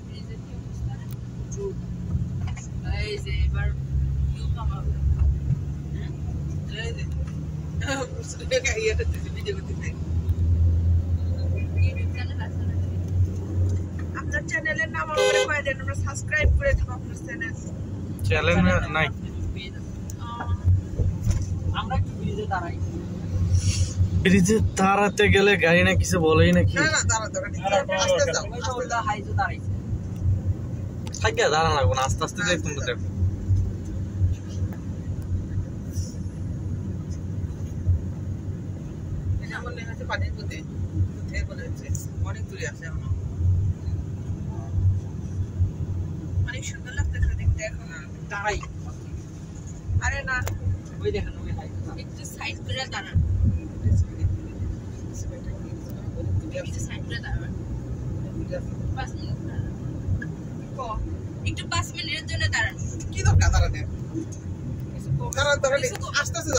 ব্রিজের কি অবস্থা এই যে এবার কিউ কামাবে এই যে মুসলিমে গাইয়া করতে ভিডিও করতে ইউটিউব চ্যানেল আছে না আপনার চ্যানেলের নাম আমাকে কয়ে দেন আমরা সাবস্ক্রাইব করে দেব আপনার চ্যানেল নাই আমরা একটু ব্রিজে দাঁড়াই ব্রিজে দাঁড়াতে গেলে গাড়ি না কিছু বলেই নাকি না দাঁড়াতে আস্তে যাও আস্তে হাইজে দাঁড়াইছে থাকে দাঁড়া লাগবো না আস্তে আস্তে যাই তুমি দেখো এটা আমার লেখা আছে পানির মধ্যে ধের বলে হচ্ছে অনেক দূরে আছে এখন অনেক সুন্দর লাগতেছে দেখতে এখন দাঁড়াই আরে না ওই দেখেন ওই একটু সাইড করে দাঁড়ান একটু সাইড করে দাঁড়ান 5 মিনিট একটু 5 মিনিটের জন্য দাঁড়ান কি দরকার দাঁড়াতে দাঁড়ান আস্তে আস্তে